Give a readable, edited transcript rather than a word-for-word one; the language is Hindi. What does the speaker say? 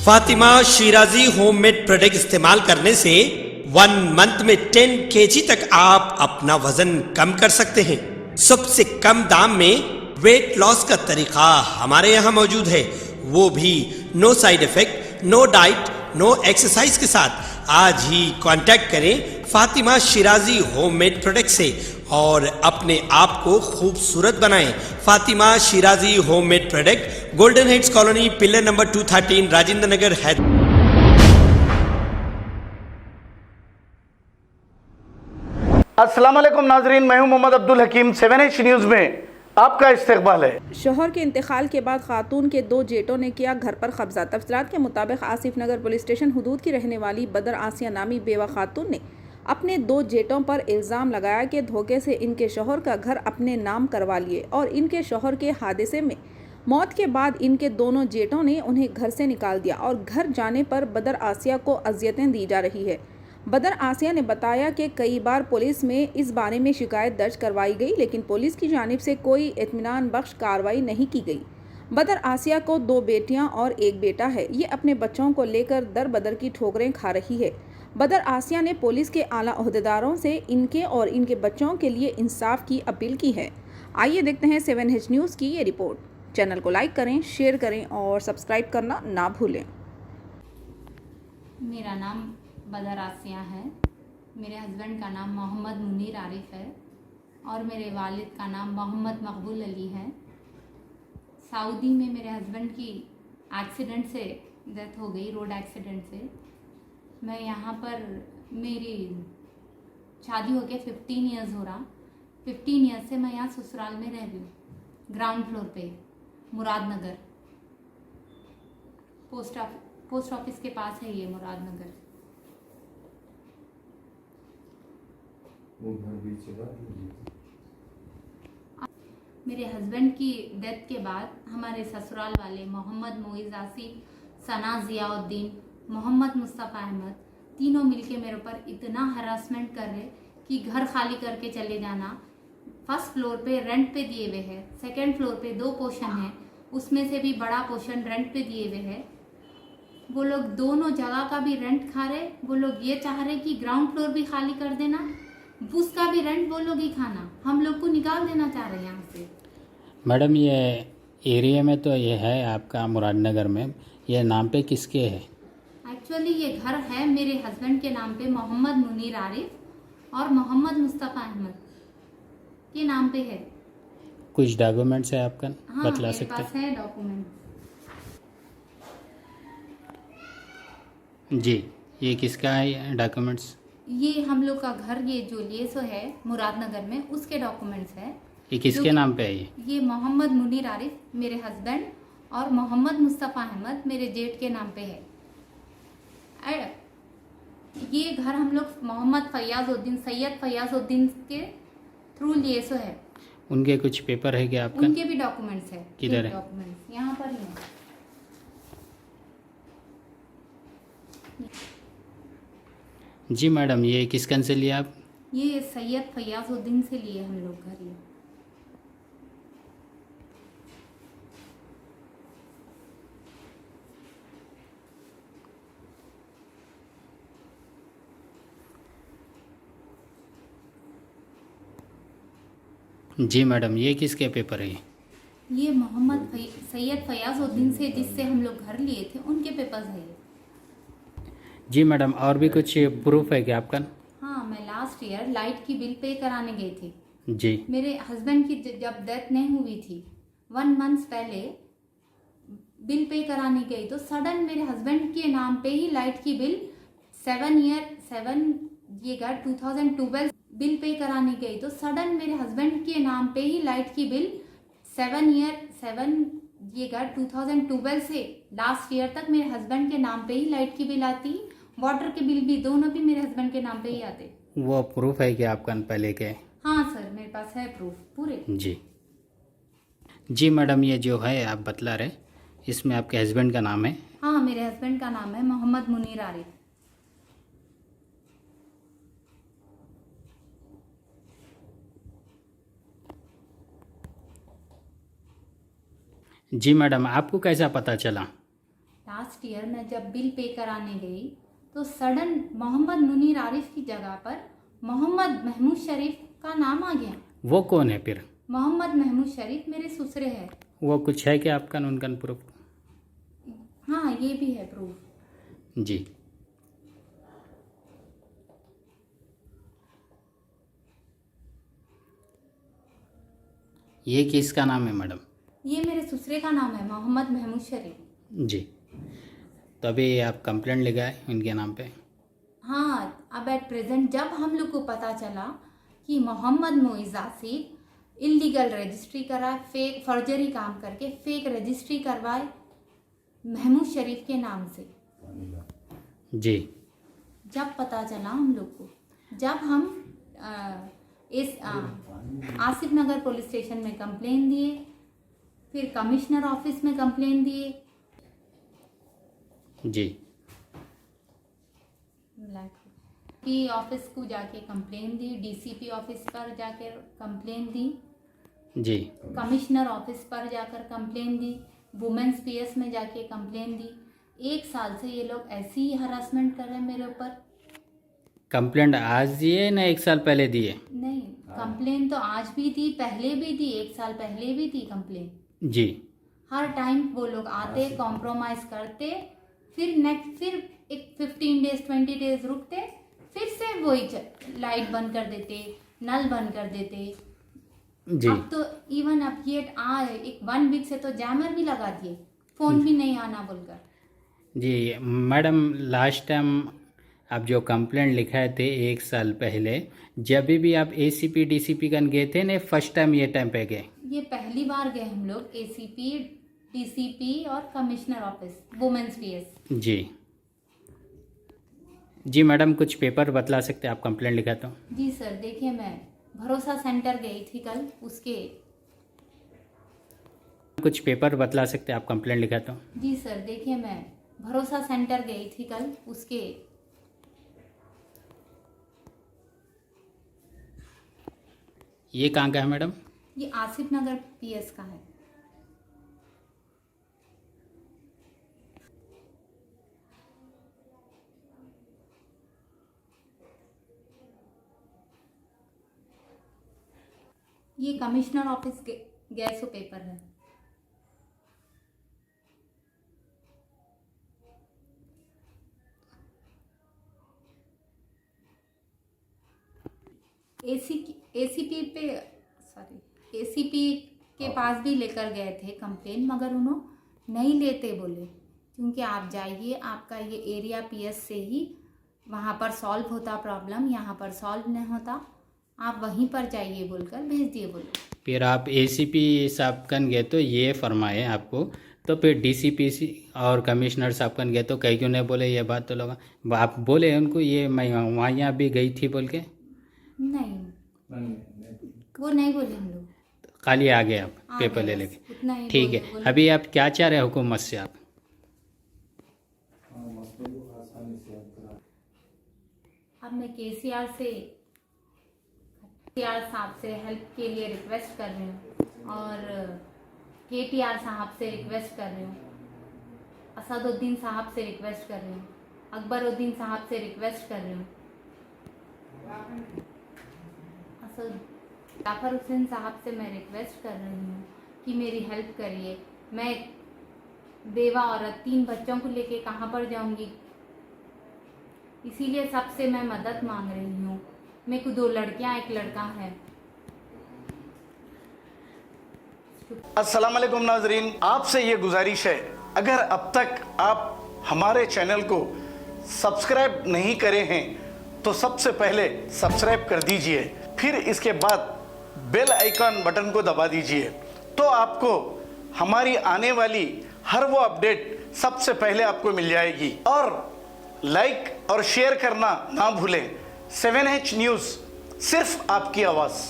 फातिमा शिराजी होममेड प्रोडक्ट इस्तेमाल करने से 1 मंथ में 10 kg तक आप अपना वजन कम कर सकते हैं। सबसे कम दाम में वेट लॉस का तरीका हमारे यहाँ मौजूद है, वो भी no side effect, no diet, no exercise के साथ। आज ही कांटेक्ट करें फातिमा शिराजी होममेड प्रोडक्ट से और अपने आप को खूबसूरत बनाएं। Fatima Shirazi homemade product, golden heads colony, pillar number 213, Rajendra Nagar, Hyderabad. अस्सलाम वालेकुम नाजरीन, मैं हूं मोहम्मद अब्दुल हकीम। 7H न्यूज़ में आपका इस्तकबाल है। शोहर के इंतकाल के बाद खातून के 2 जेटों ने किया घर पर कब्जा। तफसीलात के मुताबिक आसिफ नगर पुलिस स्टेशन हुदूद की रहने वाली बदर आसिया नामी बेवा खातून ने अपने 2 जेटों पर इल्ज़ाम लगाया कि धोखे से इनके शोहर का घर अपने नाम करवा लिए और इनके शोहर के हादसे में मौत के बाद इनके दोनों जेटों ने उन्हें घर से निकाल दिया और घर जाने पर बदर आसिया को अजियतें दी जा रही है। बदर आसिया ने बताया कि कई बार पुलिस में इस बारे में शिकायत दर्ज करवाई गई, लेकिन पुलिस की जानिब से कोई इत्मीनान बख्श कार्रवाई नहीं की गई। बदर आसिया को 2 बेटियां और 1 बेटा है। ये अपने बच्चों को लेकर दर बदर की ठोकरें खा रही है। बदर आसिया ने पुलिस के आला ओहदेदारों से इनके और इनके बच्चों के लिए इंसाफ की अपील की है। आइए देखते हैं 7H न्यूज़ की ये रिपोर्ट। चैनल को लाइक करें, शेयर करें और सब्सक्राइब करना ना भूलें। मेरा नाम बदर आसिया है। मेरे हस्बैंड का नाम मोहम्मद मुनीर आरिफ है और मेरे वालिद का नाम मोहम्मद मकबूल अली है। सऊदी में मेरे हस्बैंड की एक्सीडेंट से डेथ हो गई, रोड एक्सीडेंट से। मैं यहाँ पर, मेरी शादी होके 15 ईयर्स हो रहा। 15 ईयर्स से मैं यहाँ ससुराल में रह रही हूँ, ग्राउंड फ्लोर पे, मुरादनगर। पोस्ट ऑफिस के पास है ये मुरादनगर। मेरे हस्बैंड की डेथ के बाद हमारे ससुराल वाले मोहम्मद मोइज़ आसिफ, सना ज़ियाउद्दीन, मोहम्मद मुस्तफ़ा अहमद, तीनों मिलके मेरे ऊपर इतना हरासमेंट कर रहे कि घर खाली करके चले जाना। फर्स्ट फ्लोर पे रेंट पे दिए हुए हैं, सेकंड फ्लोर पे 2 पोर्शन है, उसमें से भी बड़ा पोर्शन रेंट पे दिए हुए हैं। वो लोग दोनों जगह का भी रेंट खा रहे। वो लोग ये चाह रहे कि ग्राउंड फ्लोर भी खाली कर देना, उसका भी रेंट वो लोग ही खाना, हम लोग को निकाल देना चाह रहे हैं यहाँ से। मैडम, ये एरिया में तो ये है आपका मुरादनगर में, ये नाम पे किसके है? एक्चुअली ये घर है मेरे हस्बैंड के नाम पे, मोहम्मद मुनीर आरिफ और मोहम्मद मुस्तफ़ा अहमद के नाम पे है। कुछ डॉक्यूमेंट्स है आपका? हाँ, बतला मेरे सकते पास है डॉक्यूमेंट। जी, ये किसका है डॉक्यूमेंट्स? ये हम लोग का घर, ये जो ये सो है मुरादनगर में, उसके डॉक्यूमेंट्स है। ये किसके नाम पे है? ये मोहम्मद मुनीर आरिफ मेरे हस्बैंड और मोहम्मद मुस्तफ़ा अहमद मेरे जेठ के नाम पे है। ये घर हम लोग मोहम्मद फयाजुद्दीन, सैयद फयाजुद्दीन के थ्रू लिए सो है। उनके कुछ पेपर है क्या आपका? उनके भी डॉक्यूमेंट्स है। किधर है? डॉक्यूमेंट्स यहाँ पर ही है। जी मैडम, ये किस कन से लिया आप? ये सैयद फयाजुद्दीन से लिए हम लोग घर ये। जी मैडम, ये किसके पेपर है? ये मोहम्मद सैयद फयाजुद्दीन से जिससे हम लोग घर लिए थे, उनके पेपर्स है ये। जी मैडम, और भी कुछ प्रूफ है क्या आपका? हाँ, मैं लास्ट ईयर लाइट की बिल पे कराने गई थी। जी। मेरे हस्बैंड की जब डेथ नहीं हुई थी, 1 मंथ पहले बिल पे कराने गई तो सडन मेरे हस्बैंड के नाम पे ही लाइट की बिल 2012 बिल पे कराने गई तो सडन मेरे हस्बैंड के नाम पे ही लाइट की बिल 2012 से लास्ट ईयर तक मेरे हस्बैंड के नाम पे ही लाइट की बिल आती, वाटर के बिल भी, दोनों भी मेरे हस्बैंड के नाम पे ही आते। वो प्रूफ है क्या आपका पहले के? हाँ सर, मेरे पास है प्रूफ पूरे। जी। जी मैडम, ये जो है आप बतला रहे, इसमें आपके हस्बैंड का नाम है? हाँ, मेरे हस्बैंड का नाम है मोहम्मद मुनीर आरिफ। जी मैडम, आपको कैसा पता चला? लास्ट ईयर मैं जब बिल पे कराने गई तो सडन मोहम्मद मुनीर आरिफ की जगह पर मोहम्मद महमूद शरीफ का नाम आ गया। वो कौन है फिर? मोहम्मद महमूद शरीफ मेरे ससुरे है। वो कुछ है क्या आपका उनका प्रूफ? हाँ, ये भी है प्रूफ। जी। ये किसका नाम है मैडम? ये मेरे ससुरे का नाम है, मोहम्मद महमूद शरीफ। जी। तो अभी आप कंप्लेंट लगाए इनके नाम पे? हाँ, अब एट प्रेजेंट जब हम लोग को पता चला कि मोहम्मद मोइज़ आसिफ इलीगल रजिस्ट्री कराए, फेक फर्जरी काम करके फेक रजिस्ट्री करवाए महमूद शरीफ के नाम से। जी। जब पता चला हम लोग को, जब हम इस आसिफ नगर पुलिस स्टेशन में कंप्लेन दिए, फिर कमिश्नर ऑफिस में कंप्लेन दिए। जी। की ऑफिस को जाके कंप्लेन दी, डीसीपी ऑफिस पर जाकर कंप्लेन दी, जी। कमिश्नर ऑफिस पर जाकर कंप्लेन दी, वुमेन्स पीएस में जाके कंप्लेन दी। 1 साल से ये लोग ऐसी ही हरासमेंट कर रहे हैं मेरे ऊपर। कंप्लेंट आज दिए ना 1 साल पहले दिए? नहीं, कंप्लेन तो आज भी दी, पहले भी दी, 1 साल पहले भी दी कंप्लेन। जी। हर टाइम वो लोग आते, कॉम्प्रोमाइज करते, फिर एक 15 डेज 20 डेज रुकते, फिर से वही लाइट बंद कर देते, नल बंद कर देते। जी। अब तो इवन अब ये एक 1 वीक से तो जैमर भी लगा दिए, फोन भी नहीं आना बोलकर। जी मैडम, लास्ट टाइम आप जो कंप्लेंट लिखाए थे 1 साल पहले, जब भी आप एसीपी डीसीपी कन गए थे ना, फर्स्ट टाइम ये टाइम पे गए? ये पहली बार गए हम लोग, एसीपी डीसीपी और कमिश्नर ऑफिस वुमेन्स पीएस। जी। जी मैडम, कुछ पेपर बतला सकते हैं आप कंप्लेंट लिखा तो? जी सर, देखिए मैं भरोसा सेंटर गई थी कल, उसके कुछ पेपर बतला सकते हैं आप कंप्लेंट लिखा तो? जी सर, देखिए मैं भरोसा सेंटर गई थी कल, उसके ये कहाँ का है मैडम? ये आसिफ नगर पीएस का है। ये कमिश्नर ऑफिस गैसो पेपर है। एसीपी के पास भी लेकर गए थे कंप्लेन, मगर उन्होंने नहीं लेते बोले, क्योंकि आप जाइए, आपका ये एरिया पीएस से ही वहाँ पर सॉल्व होता प्रॉब्लम, यहाँ पर सॉल्व नहीं होता, आप वहीं पर जाइए बोलकर भेज दिए बोले। फिर आप एसीपी साहब कन गए तो ये फरमाए आपको, तो फिर डीसीपी और कमिश्नर साहब कन गए तो कहीं क्यों नहीं बोले ये बात? तो लोग आप बोले उनको ये मैं वहाँ यहाँ भी गई थी बोल के? नहीं, वो नहीं बोले हम लोग, खाली आ गए आप पेपर ले लेके? उतना ही ठीक है। अभी आप क्या चाह रहे हैं हुकूमत से? आप अब मैं केसीआर साहब से हेल्प के लिए रिक्वेस्ट कर रही हूँ, और केटीआर साहब से रिक्वेस्ट कर रही हूँ, असदुद्दीन साहब से रिक्वेस्ट कर रही हूँ, अकबरुद्दीन साहब से रिक्वेस्ट कर रही हूँ, जाफर हुसैन साहब से मैं रिक्वेस्ट कर रही हूँ कि मेरी हेल्प करिए। मैं बेवा औरत 3 बच्चों को लेके कहाँ पर जाऊँगी, इसीलिए सबसे मैं मदद मांग रही हूँ। मेरे को 2 लड़कियाँ 1 लड़का है। अस्सलाम वालेकुम नाजरीन, आपसे ये गुजारिश है, अगर अब तक आप हमारे चैनल को सब्सक्राइब नहीं करे हैं तो सबसे पहले सब्सक्राइब कर दीजिए, फिर इसके बाद बेल आइकन बटन को दबा दीजिए, तो आपको हमारी आने वाली हर वो अपडेट सबसे पहले आपको मिल जाएगी। और लाइक और शेयर करना ना भूलें। 7H न्यूज़, सिर्फ आपकी आवाज़।